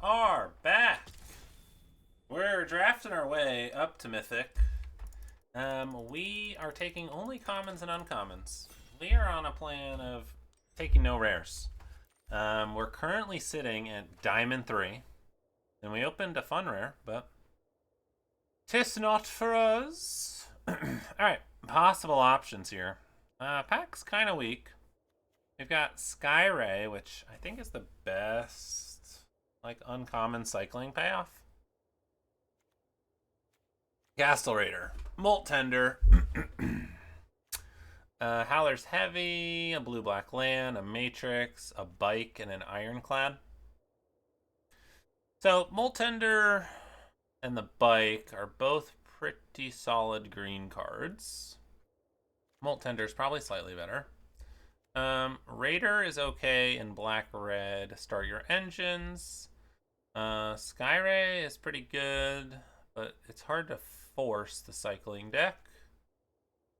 are back. We're drafting our way up to Mythic. We are taking only commons and uncommons. We are on a plan of taking no rares. We're currently sitting at Diamond 3. And we opened a fun rare, but 'tis not for us. Alright, possible options here. Pack's kind of weak. We've got Skyray, which I think is the best, like, uncommon cycling payoff. Gastel Raider, Molt Tender, Howler's Heavy, a blue-black land, a Matrix, a Bike, and an Ironclad. So, Molt Tender and the Bike are both pretty solid green cards. Molt Tender is probably slightly better. Raider is okay in black-red. Start your engines. Skyray is pretty good, but it's hard to force the cycling deck.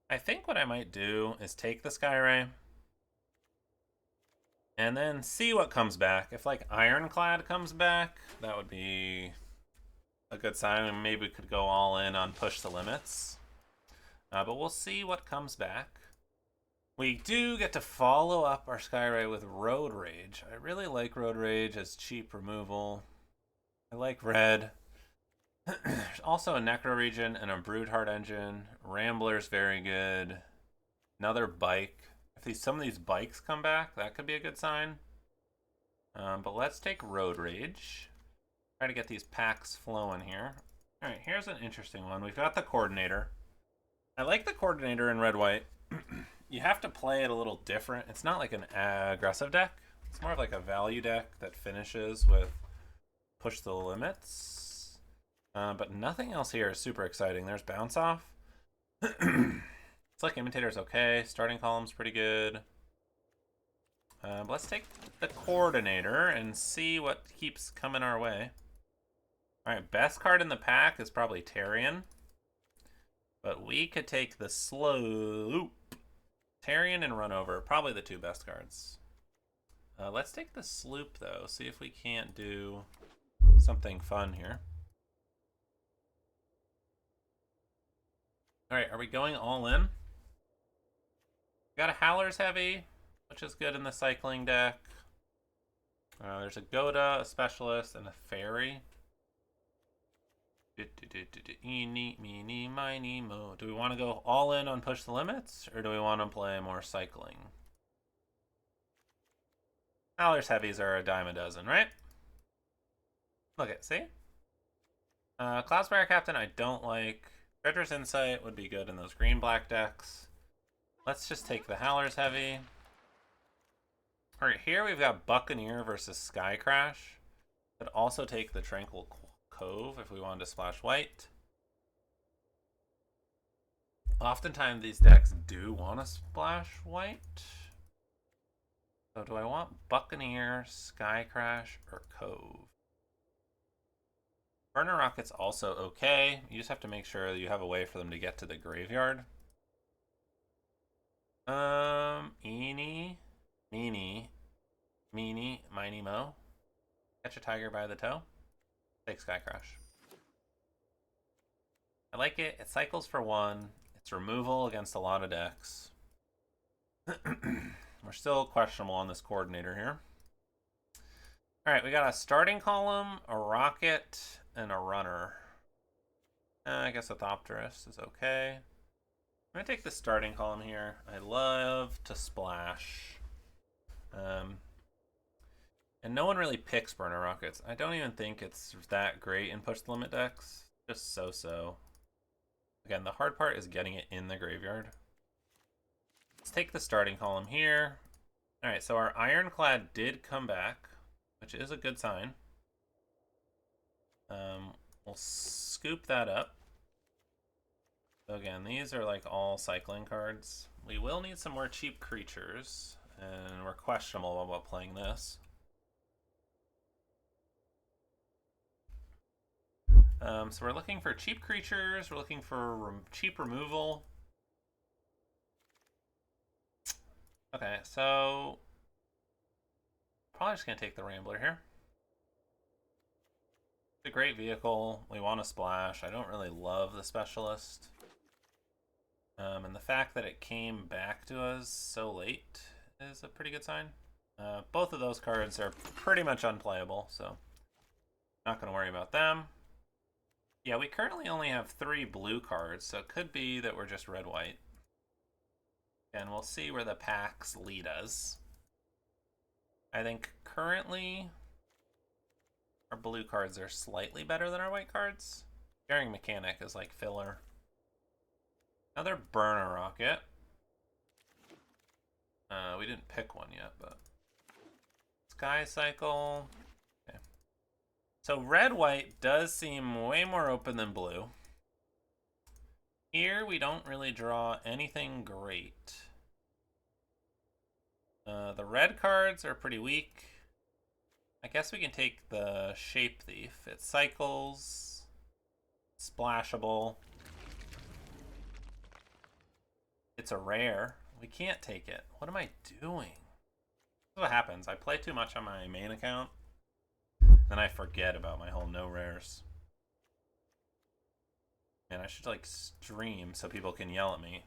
I think what I might do is take the Skyray and then see what comes back. If like Ironclad comes back, that would be a good sign, and maybe we could go all in on push the limits. But we'll see what comes back. We do get to follow up our Skyray with Road Rage. I really like Road Rage as cheap removal. I like red. There's also a Necro Region and a Broodheart engine. Rambler's very good. Another Bike. If some of these bikes come back, that could be a good sign. But let's take Road Rage. Try to get these packs flowing here. Alright, here's an interesting one. We've got the Coordinator. I like the Coordinator in red-white. You have to play it a little different. It's not like an aggressive deck. It's more of like a value deck that finishes with push the limits. But nothing else here is super exciting. There's Bounce Off. It's like Imitator's okay. Starting Column's pretty good. But let's take the Coordinator and see what keeps coming our way. Alright, best card in the pack is probably Tarion. But we could take the Sloop. Tarion and Run Over, probably the two best cards. Let's take the Sloop, though. See if we can't do something fun here. Alright, are we going all in? We got a Howler's Heavy, which is good in the cycling deck. There's a Goda, a Specialist, and a Fairy. Eeny, meeny, miny, mo. Do we want to go all in on push the limits, or do we want to play more cycling? Howler's Heavies are a dime a dozen, right? Look at, see? Cloudspire Captain I don't like. Treacherous Insight would be good in those green-black decks. Let's just take the Howler's Heavy. Alright, here we've got Buccaneer versus Sky Crash. Could also take the Tranquil Cove if we wanted to splash white. Oftentimes these decks do want to splash white. So do I want Buccaneer, Sky Crash, or Cove? Burner Rocket's also okay. You just have to make sure that you have a way for them to get to the graveyard. Eeny, meeny, miny, mo. Catch a tiger by the toe. Take Sky Crash. I like it. It cycles for 1. It's removal against a lot of decks. We're still questionable on this Coordinator here. Alright, we got a Starting Column, a Rocket, and a Runner. I guess a Thopterus is okay. I'm going to take the Starting Column here. I love to splash. And no one really picks Burner Rockets. I don't even think it's that great in push the limit decks. Just so-so. Again, the hard part is getting it in the graveyard. Let's take the Starting Column here. Alright, so our Ironclad did come back, which is a good sign. We'll scoop that up. So again, these are like all cycling cards. We will need some more cheap creatures, and we're questionable about playing this. So we're looking for cheap creatures, we're looking for cheap removal. Okay, so probably just gonna take the Rambler here. great vehicle. We want a splash. I don't really love the specialist. And the fact that it came back to us so late is a pretty good sign. Both of those cards are pretty much unplayable, so not going to worry about them. Yeah, we currently only have 3 blue cards, so it could be that we're just red-white. And we'll see where the packs lead us. I think currently our blue cards are slightly better than our white cards. Daring Mechanic is like filler. Another Burner Rocket. We didn't pick one yet, but Sky Cycle. Okay. So red-white does seem way more open than blue. Here we don't really draw anything great. The red cards are pretty weak. I guess we can take the Shape Thief. It cycles. Splashable. It's a rare. We can't take it. What am I doing? This is what happens. I play too much on my main account. Then I forget about my whole no rares. And I should like stream so people can yell at me.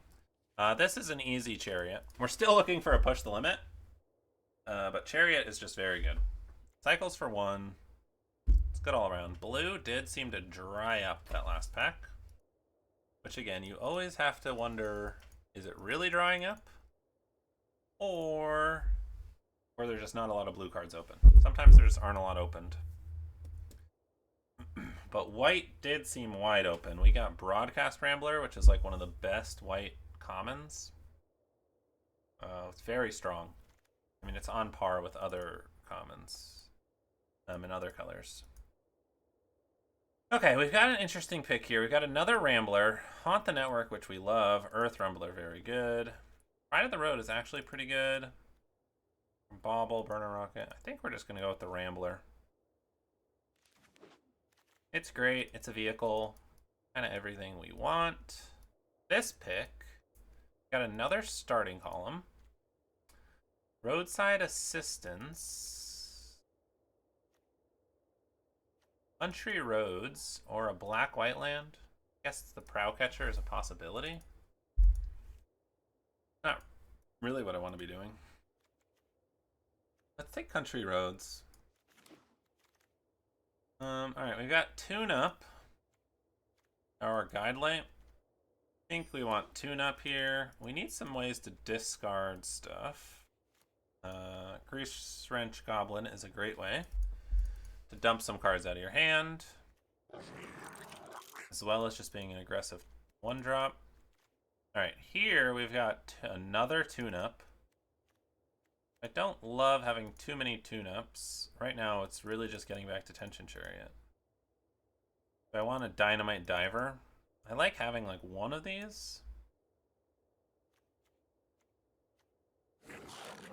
This is an easy Chariot. We're still looking for a push the limit. But Chariot is just very good. Cycles for 1. It's good all around. Blue did seem to dry up that last pack. Which again, you always have to wonder, is it really drying up? Or there's just not a lot of blue cards open. Sometimes there just aren't a lot opened. But white did seem wide open. We got Broadcast Rambler, which is like one of the best white commons. It's very strong. I mean, it's on par with other commons in other colors. Okay, we've got an interesting pick here. We've got another Rambler. Haunt the Network, which we love. Earth Rumbler, very good. Pride of the Road is actually pretty good. Bauble, Burner Rocket. I think we're just going to go with the Rambler. It's great. It's a vehicle. Kind of everything we want. This pick, got another starting column. Roadside Assistance. Country Roads or a black-white land. I guess the Prow Catcher is a possibility. Not really what I want to be doing. Let's take Country Roads. Alright, we've got Tune Up. Our Guide Light. I think we want Tune Up here. We need some ways to discard stuff. Grease Wrench Goblin is a great way to dump some cards out of your hand, as well as just being an aggressive 1-drop. Alright, here we've got another tune-up. I don't love having too many tune-ups. Right now it's really just getting back to Tension Chariot. If I want a Dynamite Diver, I like having like one of these.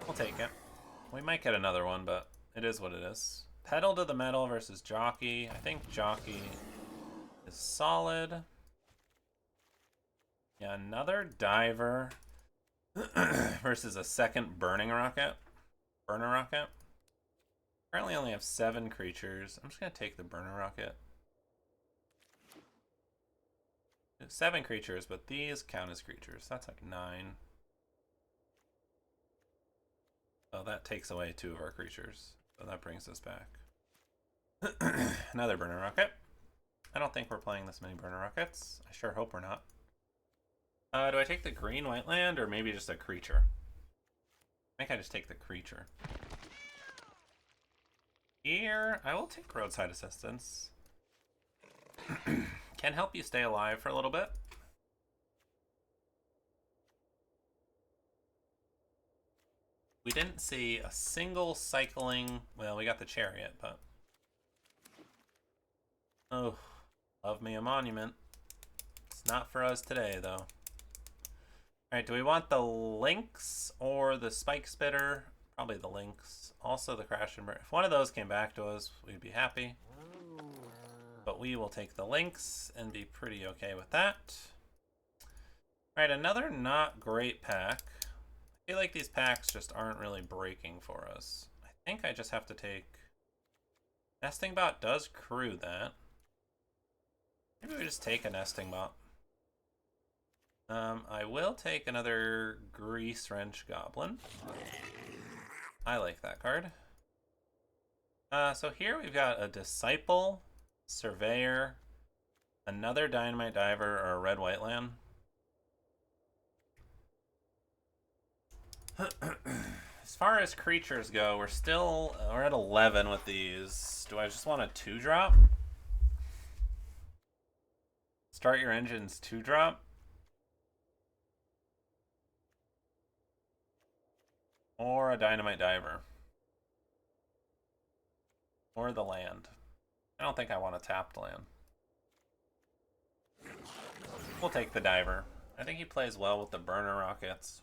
We'll take it. We might get another one, but it is what it is. Pedal to the Metal versus Jockey. I think Jockey is solid. Yeah, another Diver versus a second Burner Rocket. Currently only have 7 creatures. I'm just going to take the Burner Rocket. 7 creatures, but these count as creatures. That's like 9. So that takes away 2 of our creatures. So that brings us back. Another Burner Rocket. I don't think we're playing this many Burner Rockets. I sure hope we're not. Do I take the green-white land or maybe just a creature? I think I just take the creature. Here, I will take Roadside Assistance. Can help you stay alive for a little bit. We didn't see a single cycling... Well, we got the Chariot, but... Oh, love me a monument. It's not for us today, though. Alright, do we want the Lynx or the Spike Spitter? Probably the Lynx. Also the Crash and Burn. If one of those came back to us, we'd be happy. But we will take the Lynx and be pretty okay with that. Alright, another not great pack. I feel like these packs just aren't really breaking for us. I think I just have to take... Nesting Bot does crew that. Maybe we just take a nesting bot. I will take another Grease Wrench Goblin. I like that card. So here we've got a Disciple, Surveyor, another Dynamite Diver, or a Red-White land. As far as creatures go, we're at 11 with these. Do I just want a 2-drop? Start your engines 2-drop? Or a Dynamite Diver? Or the land? I don't think I want a tapped land. We'll take the Diver. I think he plays well with the burner rockets.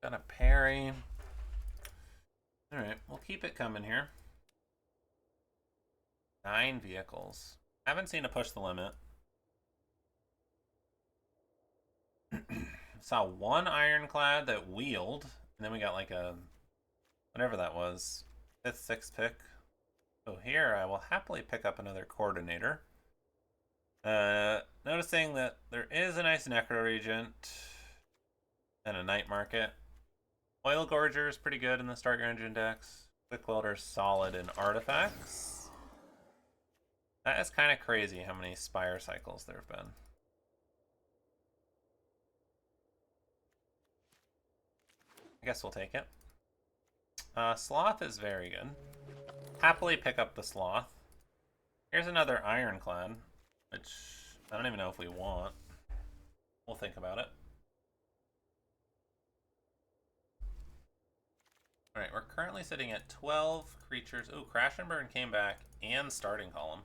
Got a parry. Alright, we'll keep it coming here. 9 vehicles. Haven't seen a push the limit. Saw one Ironclad that wheeled, and then we got like a whatever that was, 5th, 6th pick. So here I will happily pick up another Coordinator. Noticing that there is a nice Necro Regent and a Night Market. Oil Gorger is pretty good in the Start Your Engine decks. Quick Welder solid in artifacts. That is kind of crazy how many Spire cycles there have been. I guess we'll take it. Sloth is very good. Happily pick up the Sloth. Here's another Ironclad, which I don't even know if we want. We'll think about it. Alright, we're currently sitting at 12 creatures. Ooh, Crash and Burn came back and Starting Column.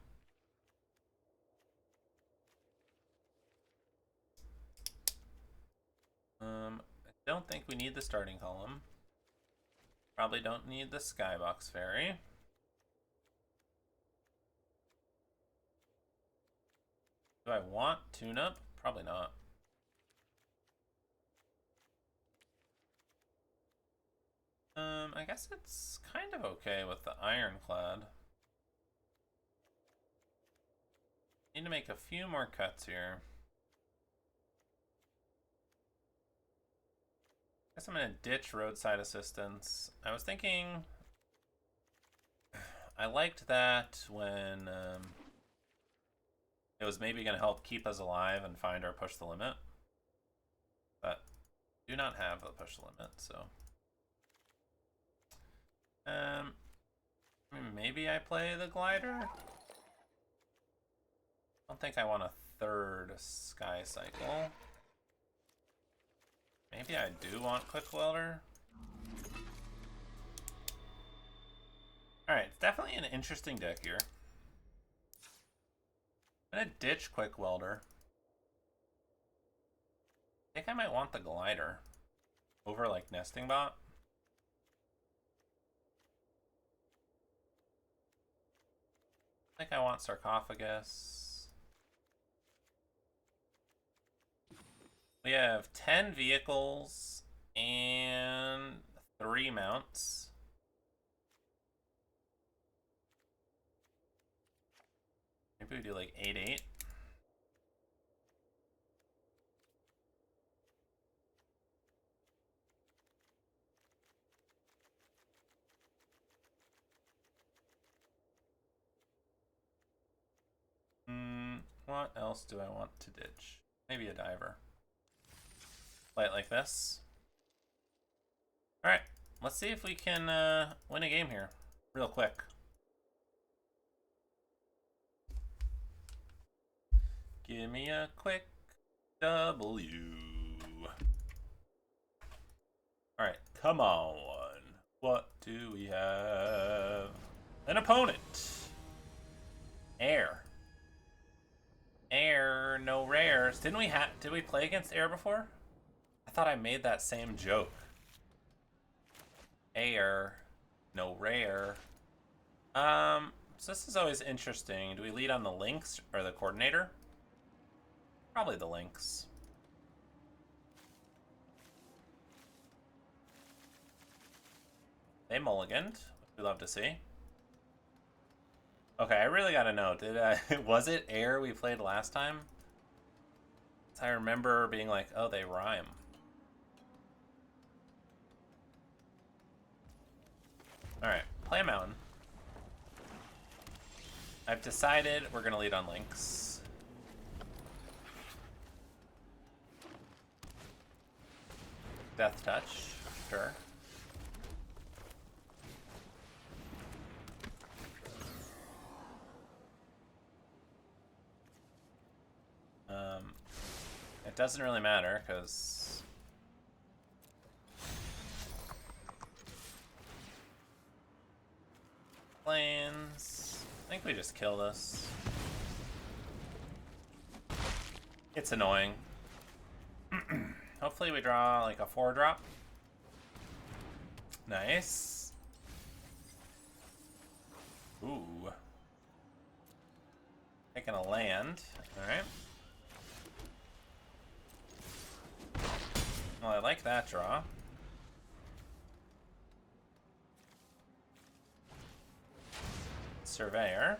I don't think we need the Starting Column. Probably don't need the Skybox Fairy. Do I want Tune-Up? Probably not. I guess it's kind of okay with the Ironclad. Need to make a few more cuts here. Guess I'm gonna ditch Roadside Assistance. I was thinking I liked that when it was maybe gonna help keep us alive and find our push the limit. But do not have the push the limit, so maybe I play the Glider. I don't think I want a 3rd Sky Cycle. Maybe I do want Quick Welder. Alright, it's definitely an interesting deck here. I'm gonna ditch Quick Welder. I think I might want the Glider over like Nesting Bot. I think I want Sarcophagus. We have 10 vehicles and 3 mounts. Maybe we do like 8-8. What else do I want to ditch? Maybe a Diver. Play it like this. Alright, let's see if we can win a game here real quick. Give me a quick W. Alright, come on. What do we have? An opponent. Air. Air, no rares. Did we play against Air before? I thought I made that same joke. Air, no rare. So this is always interesting. Do we lead on the Lynx or the Coordinator? Probably the Lynx. They mulliganed, which we love to see. Okay, I really gotta know. Did was it air we played last time? I remember being like, oh, they rhyme. Alright, play a mountain. I've decided we're gonna lead on Lynx. Death touch, sure. It doesn't really matter, because... Plains... I think we just kill this. It's annoying. Hopefully we draw, like, a 4-drop. Nice. Ooh. Taking a land. Alright. Well, I like that draw. Surveyor.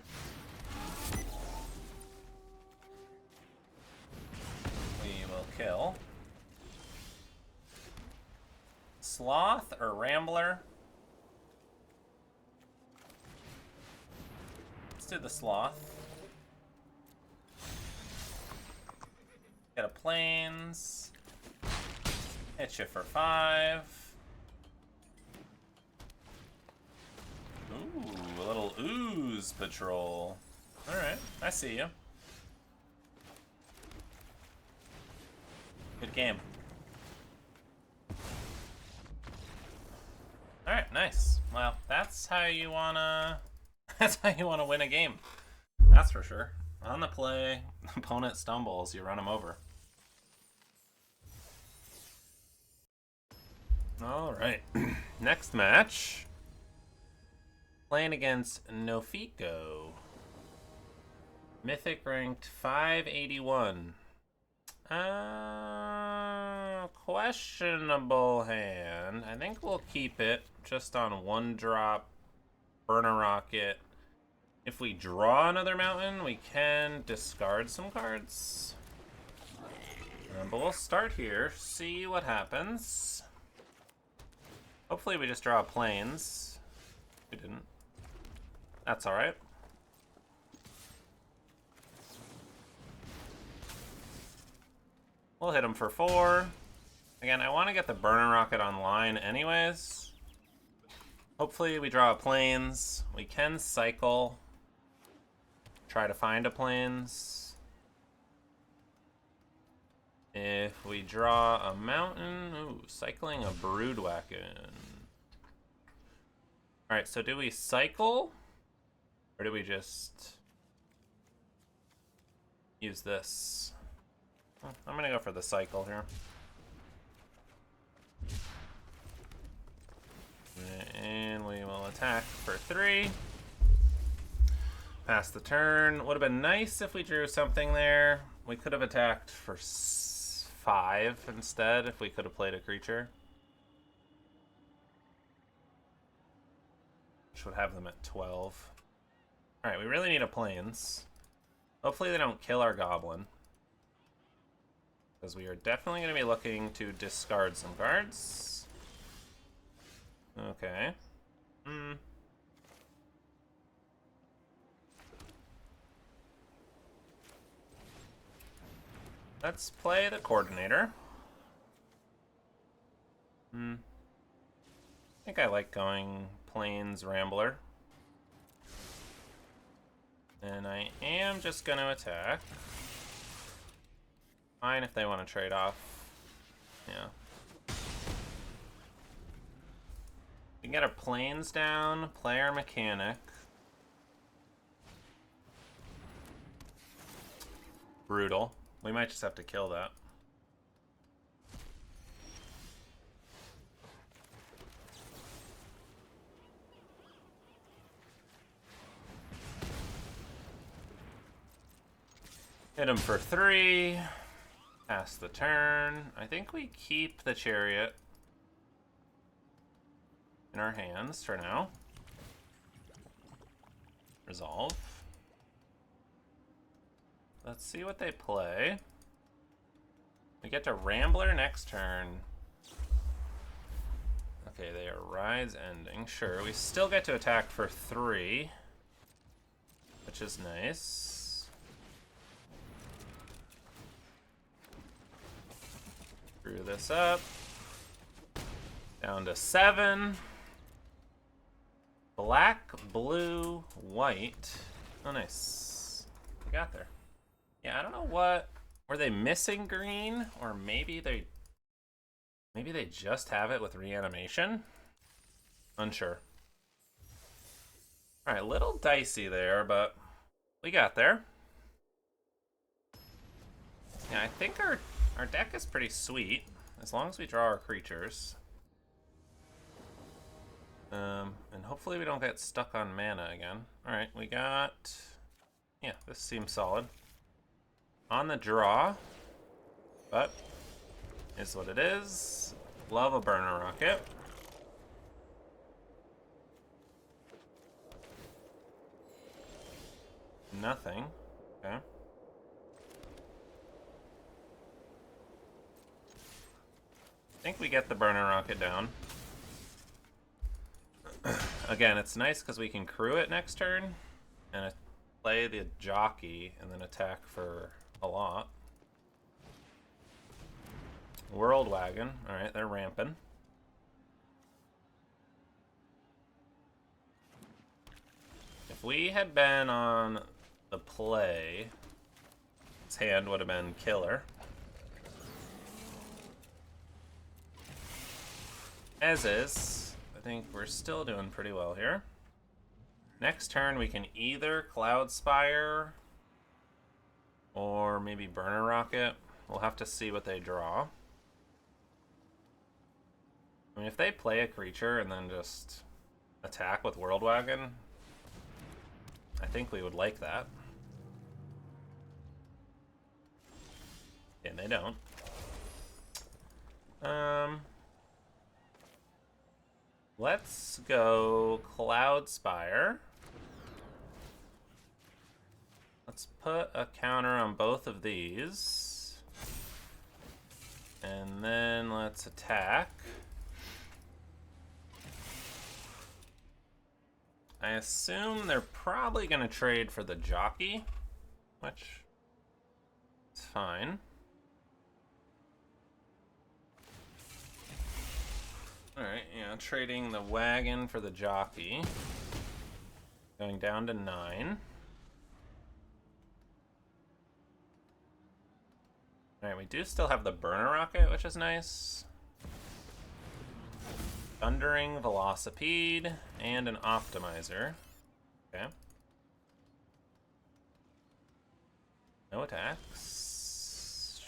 We will kill. Sloth or Rambler? Let's do the Sloth. Get a Plains. Hit you for 5. Ooh, a little Ooze Patrol. Alright, I see you. Good game. Alright, nice. Well, that's how you wanna... that's how you wanna win a game. That's for sure. On the play, opponent stumbles, you run them over. Alright. Next match. Playing against Nofiko. Mythic ranked 581. Questionable hand. I think we'll keep it just on 1-drop. Burn a rocket. If we draw another mountain, we can discard some cards. But we'll start here, see what happens. Hopefully we just draw Plains. We didn't. That's alright. We'll hit him for 4. Again, I want to get the Burning Rocket online anyways. Hopefully we draw a Plains. We can cycle. Try to find a Plains. If we draw a mountain... Ooh, cycling a Broodwacken. Alright, so do we cycle? Or do we just use this? Well, I'm gonna go for the cycle here. And we will attack for 3. Pass the turn. Would have been nice if we drew something there. We could have attacked for 5 instead if we could have played a creature. Which would have them at 12. Alright, we really need a Plains. Hopefully they don't kill our Goblin. Because we are definitely going to be looking to discard some cards. Okay. Let's play the Coordinator. I think I like going Plains Rambler. And I am just going to attack. Fine if they want to trade off. Yeah. We can get our Plains down, play our Mechanic. Brutal. We might just have to kill that. Hit him for 3. Pass the turn. I think we keep the Chariot in our hands for now. resolve. Let's see what they play. We get to Rambler next turn. Okay, they are Rise ending. Sure, we still get to attack for 3, which is nice. Screw this up. Down to 7. Black, blue, white. Oh, nice. We got there. Yeah, I don't know what... Were they missing green? Or maybe they just have it with reanimation? Unsure. Alright, little dicey there, but we got there. Yeah, I think our deck is pretty sweet, as long as we draw our creatures. And hopefully we don't get stuck on mana again. Alright, we got... Yeah, this seems solid. On the draw, but is what it is. Love a burner rocket. Nothing. Okay. I think we get the burner rocket down. Again, it's nice because we can crew it next turn and play the jockey and then attack for a lot. World Wagon. Alright, they're ramping. If we had been on the play, his hand would have been killer. As is, I think we're still doing pretty well here. Next turn we can either Cloud Spire or maybe Burner Rocket. We'll have to see what they draw. I mean, if they play a creature and then just attack with World Wagon, I think we would like that. And they don't. Let's go Cloud Spire. Let's put a counter on both of these. And then let's attack. I assume they're probably going to trade for the jockey, which is fine. Alright, yeah, trading the wagon for the jockey. Going down to 9. Alright, we do still have the burner rocket, which is nice. Thundering Velocipede and an Optimizer. Okay. No attacks.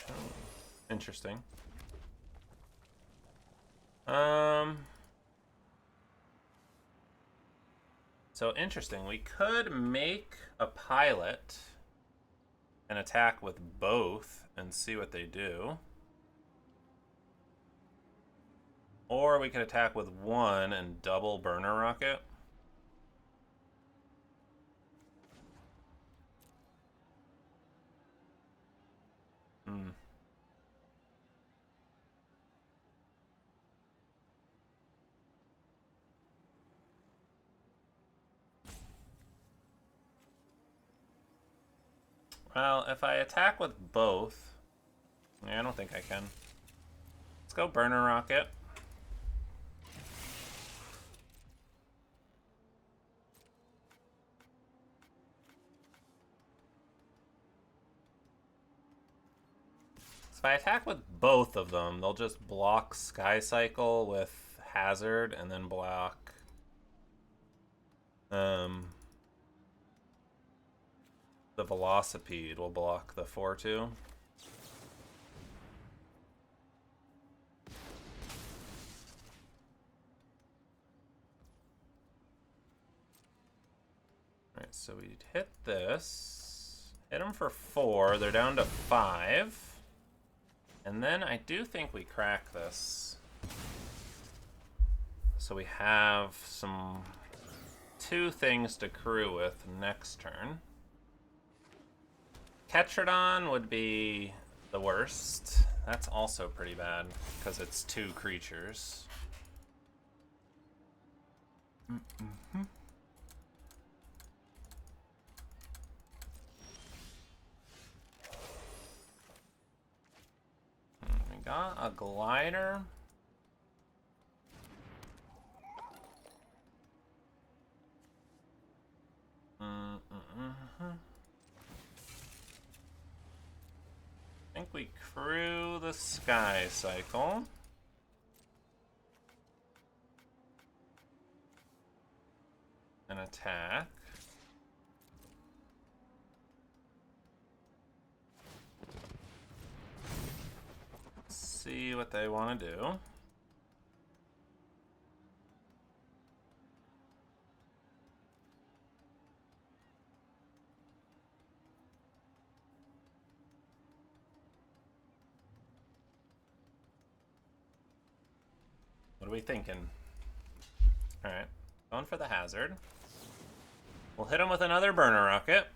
Interesting. So interesting. We could make a pilot and attack with both and see what they do. Or we could attack with one and double burner rocket. Well, if I attack with both... Yeah, I don't think I can. Let's go burner rocket. So if I attack with both of them, they'll just block Sky Cycle with Hazard and then block... the Velocipede will block the 4-2. Alright, so we hit this. Hit them for 4. They're down to 5. And then I do think we crack this. So we have some 2 things to crew with next turn. Ketrodon would be the worst. That's also pretty bad, because it's 2 creatures. We got a glider. I think we crew the Sky Cycle. And attack. See what they want to do. What are we thinking? Alright, going for the hazard. We'll hit him with another burner rocket.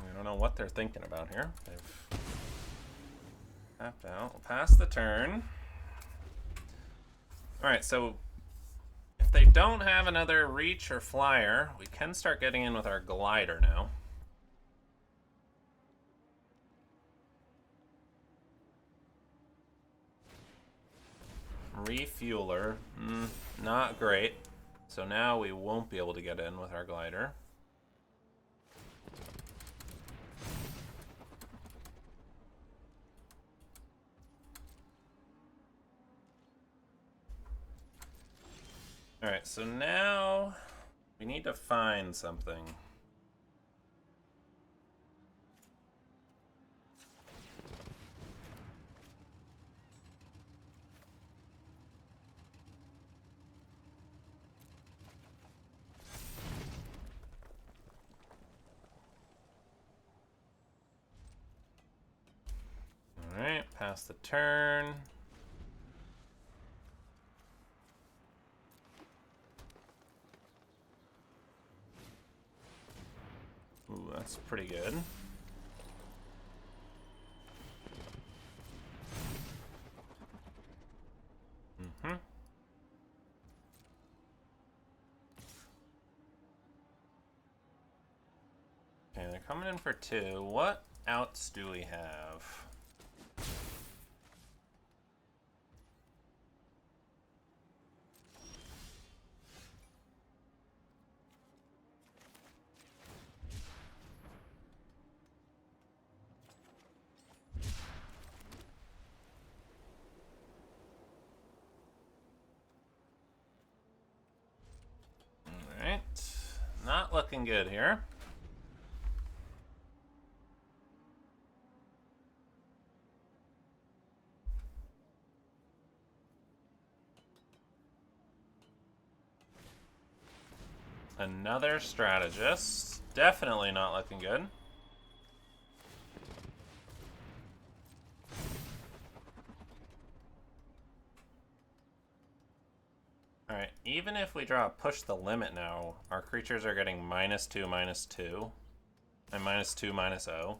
I don't know what they're thinking about here. They've tapped out. We'll pass the turn. Alright, so if they don't have another reach or flyer, we can start getting in with our glider now. Refueler, not great. So now we won't be able to get in with our glider. Alright, so now we need to find something. Alright, pass the turn. Ooh, that's pretty good. Okay, they're coming in for 2. What outs do we have? Alright, not looking good here. Another strategist. Definitely not looking good. Alright, even if we draw push the limit now, our creatures are getting -2, -2, and -2, -0.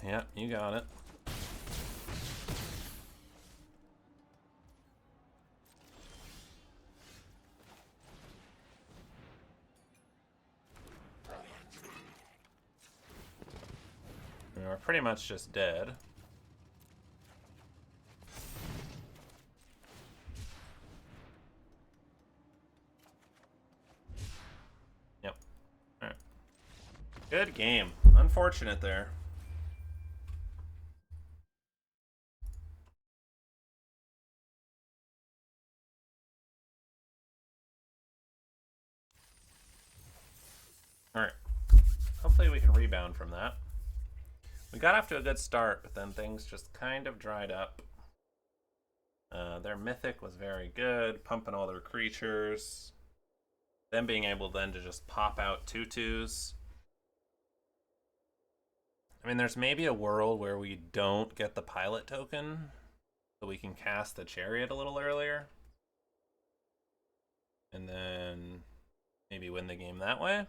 Yep, you got it. We're pretty much just dead. Yep. Alright. Good game. Unfortunate there. hopefully we can rebound from that. We got off to a good start, but then things just kind of dried up. Their mythic was very good, pumping all their creatures. Them being able then to just pop out 2/2s. I mean, there's maybe a world where we don't get the pilot token, so we can cast the chariot a little earlier. And then maybe win the game that way.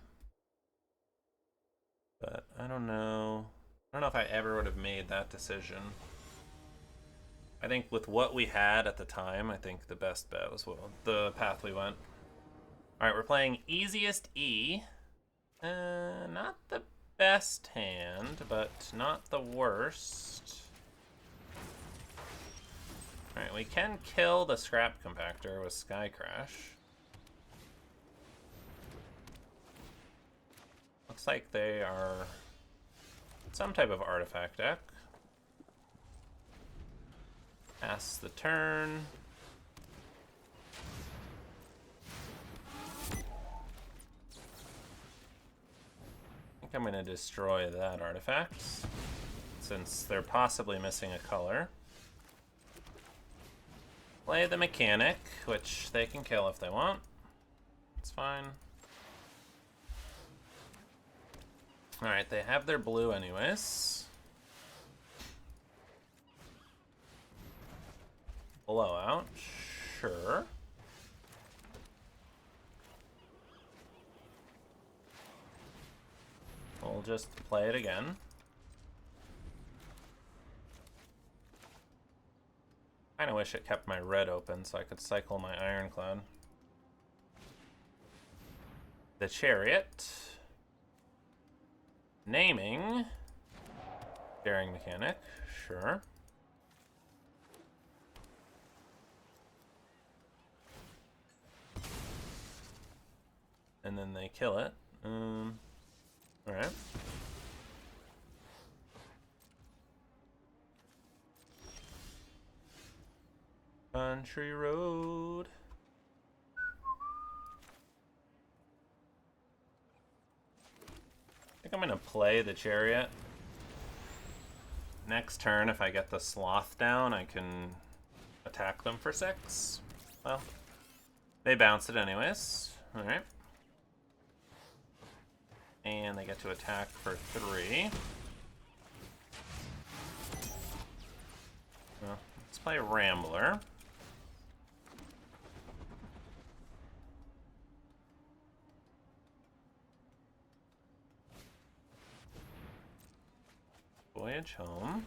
But I don't know. I don't know if I ever would have made that decision. I think with what we had at the time, I think the best bet was the path we went. Alright, we're playing Easiest E. Not the best hand, but not the worst. Alright, we can kill the Scrap Compactor with Sky Crash. Looks like they are some type of artifact deck. Pass the turn. I think I'm going to destroy that artifact, since they're possibly missing a color. Play the mechanic, which they can kill if they want. It's fine. Alright, they have their blue anyways. Blowout, sure. We'll just play it again. Kinda wish it kept my red open so I could cycle my Ironclad. The Chariot. Naming. Daring Mechanic, sure. And then they kill it. Alright. Country Road. I think I'm gonna play the Chariot. Next turn, if I get the Sloth down, I can attack them for 6. Well, they bounce it anyways. Alright. And they get to attack for 3. Well, let's play Rambler. Voyage home.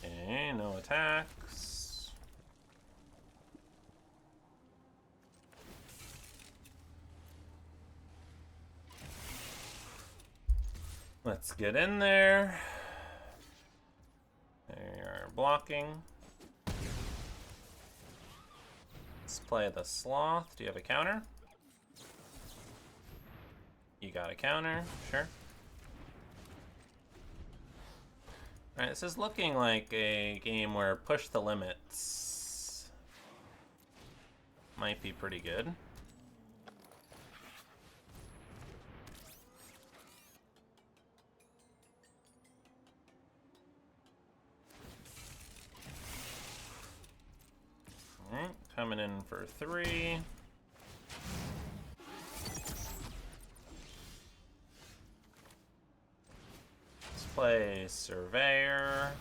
Okay, no attacks. Let's get in there. They are blocking. Let's play the Sloth. Do you have a counter? You got a counter, sure. Alright, this is looking like a game where push the limits might be pretty good. Alright, coming in for 3. Let's play Surveyor.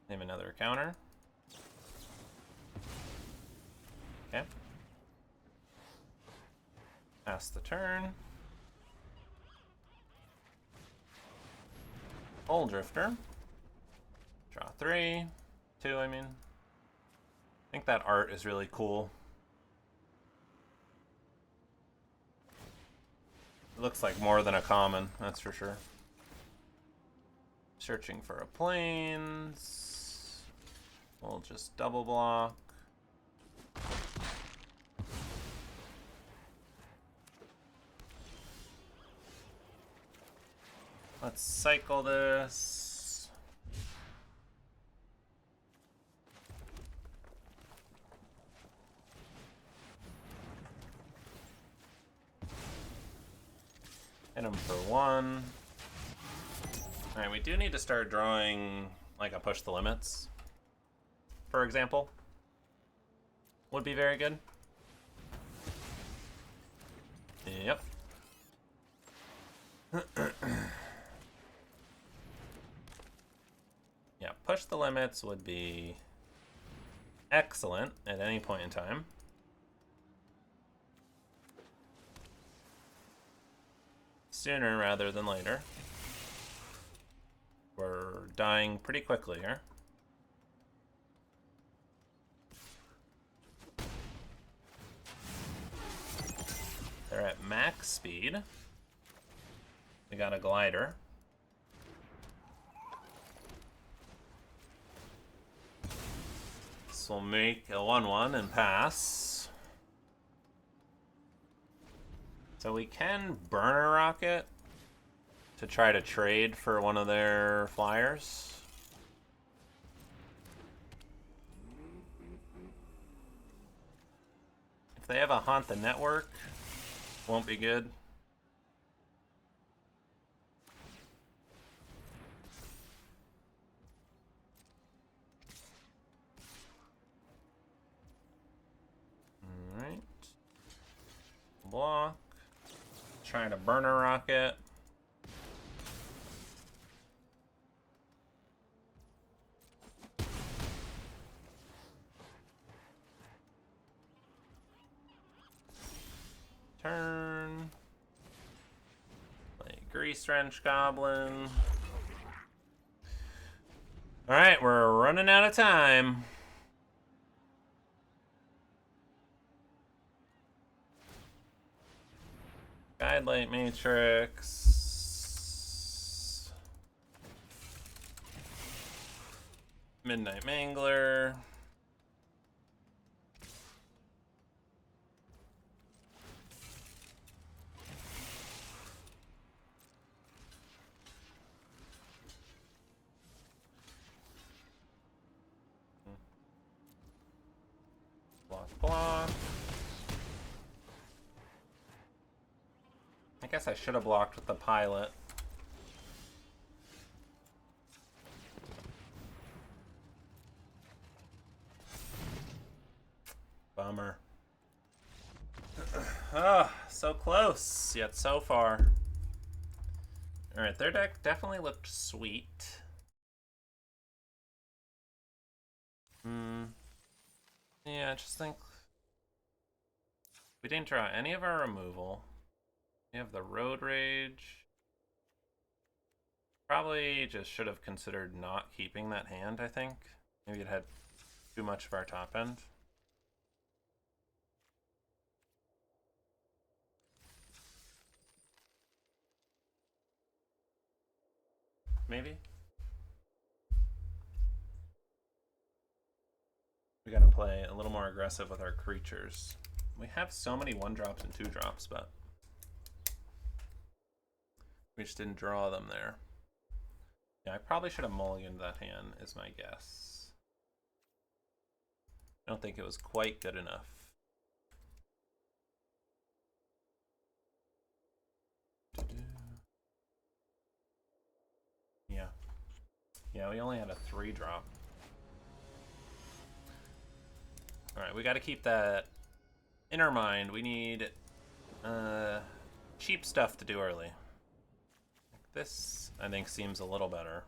Name another counter. Okay. Pass the turn. Hole Drifter. Draw 3. 2, I mean. I think that art is really cool. It looks like more than a common, that's for sure. Searching for a plains. We'll just double block. Let's cycle this. Hit him for 1. Alright, we do need to start drawing like a push the limits, for example. Would be very good. Yep. Yeah, push the limits would be excellent at any point in time. Sooner rather than later. We're dying pretty quickly here. They're at max speed. We got a glider. This will make a 1-1 and pass. So we can burn a rocket to try to trade for one of their flyers. If they have a haunt the network, won't be good. Alright. Block. Trying to burn a rocket. Turn. Play Grease Wrench Goblin. Alright, we're running out of time. Guidelight Matrix. Midnight Mangler. Block. I guess I should have blocked with the pilot. Bummer. Ah, so close, yet so far. Alright, their deck definitely looked sweet. Yeah, I just think we didn't draw any of our removal. We have the Road Rage. Probably just should have considered not keeping that hand, I think. Maybe it had too much of our top end. Maybe? We gotta play a little more aggressive with our creatures. We have so many 1-drops and 2-drops, but we just didn't draw them there. Yeah, I probably should have mulliganed that hand, is my guess. I don't think it was quite good enough. Yeah. Yeah, we only had a 3-drop. Alright, we gotta keep that in our mind. We need cheap stuff to do early. This, I think, seems a little better.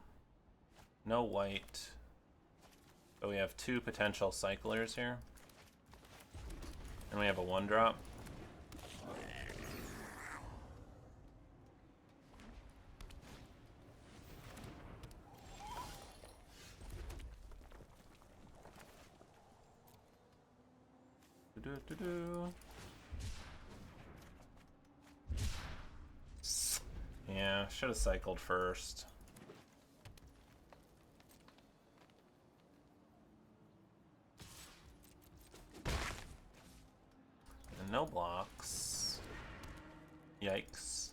No white. But we have 2 potential cyclers here. And we have a 1-drop. Yeah, should have cycled first. And no blocks. Yikes.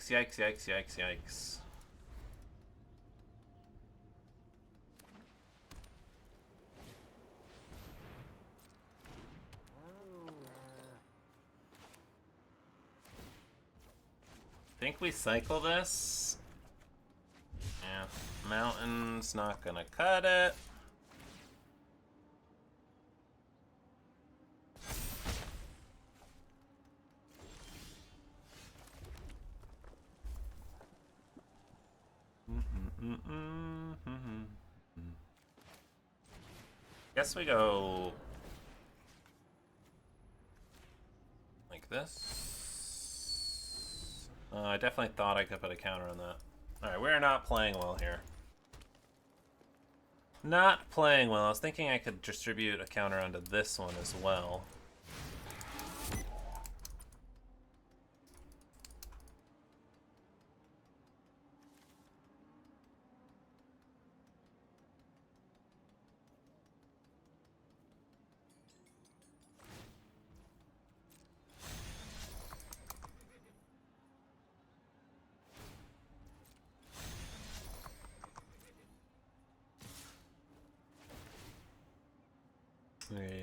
Yikes, yikes, yikes, yikes, yikes. Think we cycle this? Yeah, mountain's not gonna cut it. Guess we go like this. I definitely thought I could put a counter on that. Alright, we're not playing well here. Not playing well. I was thinking I could distribute a counter onto this one as well.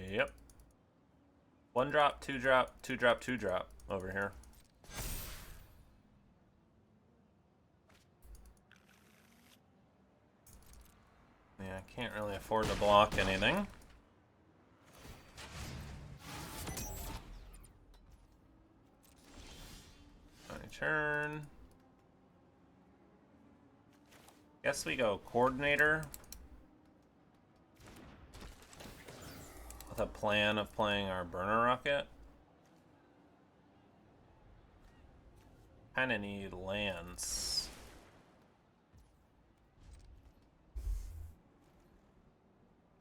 Yep. 1 drop, 2 drop, 2 drop, 2 drop over here. Yeah, I can't really afford to block anything. Turn. Guess we go coordinator. With a plan of playing our burner rocket. Kinda need lands.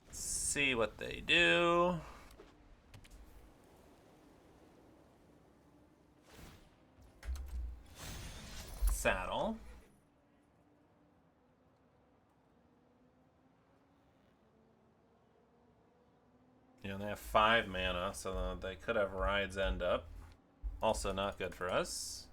Let's see what they do. Saddle. You know, they have 5 mana, so they could have Ride's End up. Also not good for us.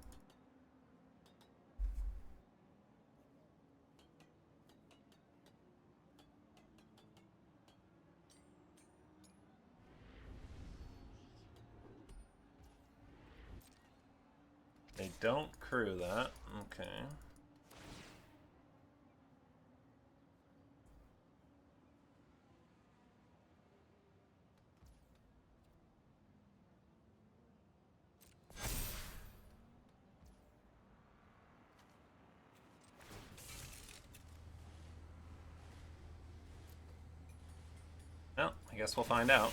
They don't crew that. Okay. Well, I guess we'll find out.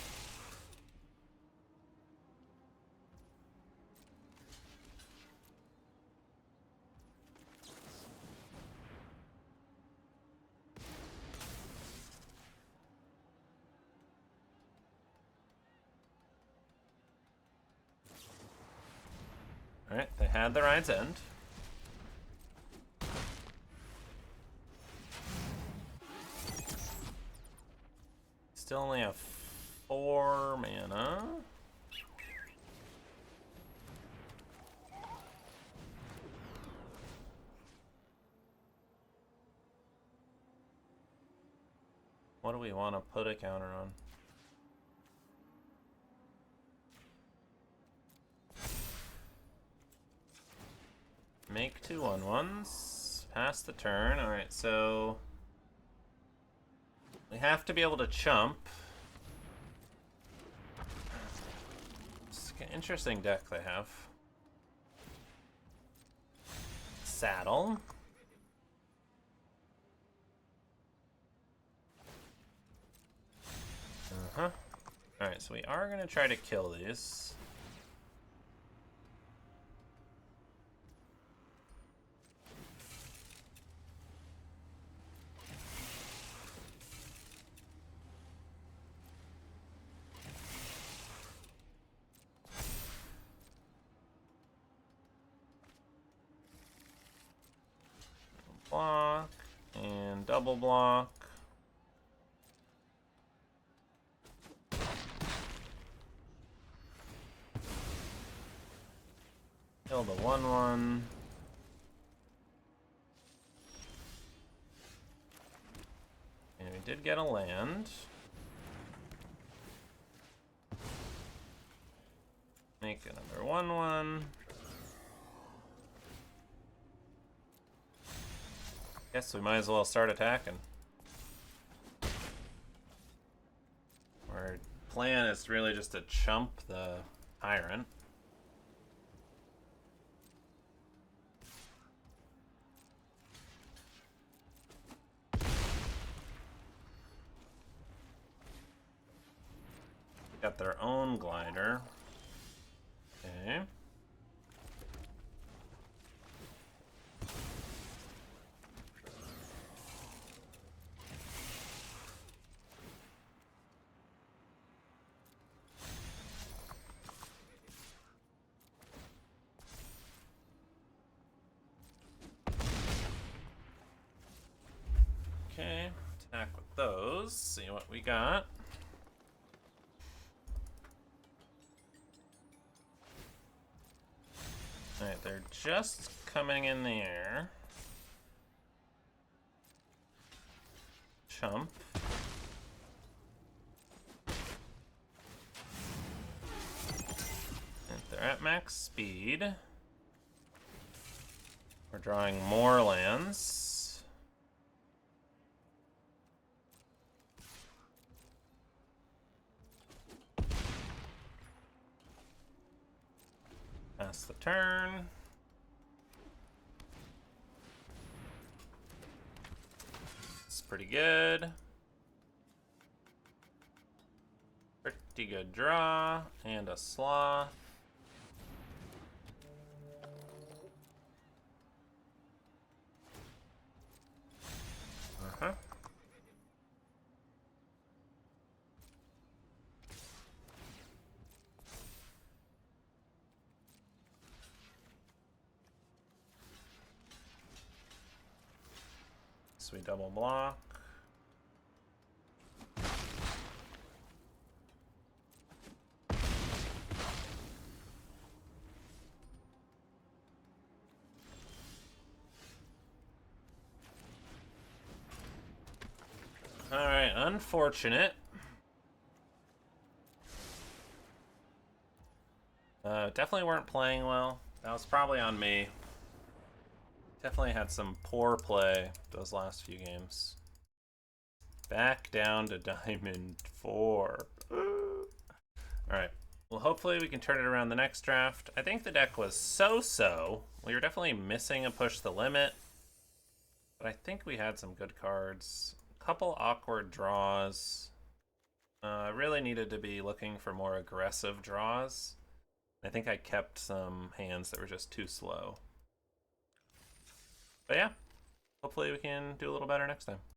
Alright, they had the Ride's End. Still only have 4 mana. What do we want to put a counter on? Make 2 1/1s. Pass the turn. Alright, so we have to be able to chump. It's an interesting deck they have. Saddle. Alright, so we are going to try to kill these. Block and double block. Kill the 1/1. did get a land. Make another 1/1. Guess we might as well start attacking. Our plan is really just to chump the tyrant. Got their own glider. Okay. Okay, attack with those, see what we got. Alright, they're just coming in the air. Chump. And they're at max speed. We're drawing more lands. Pass the turn. It's pretty good. Pretty good draw. And a sloth. Uh-huh. So we double block. Alright, unfortunate. Definitely weren't playing well. That was probably on me. Definitely had some poor play those last few games. Back down to Diamond 4. Alright. Well, hopefully we can turn it around the next draft. I think the deck was so-so. We were definitely missing a push the limit. But I think we had some good cards. A couple awkward draws. I really needed to be looking for more aggressive draws. I think I kept some hands that were just too slow. But yeah, hopefully we can do a little better next time.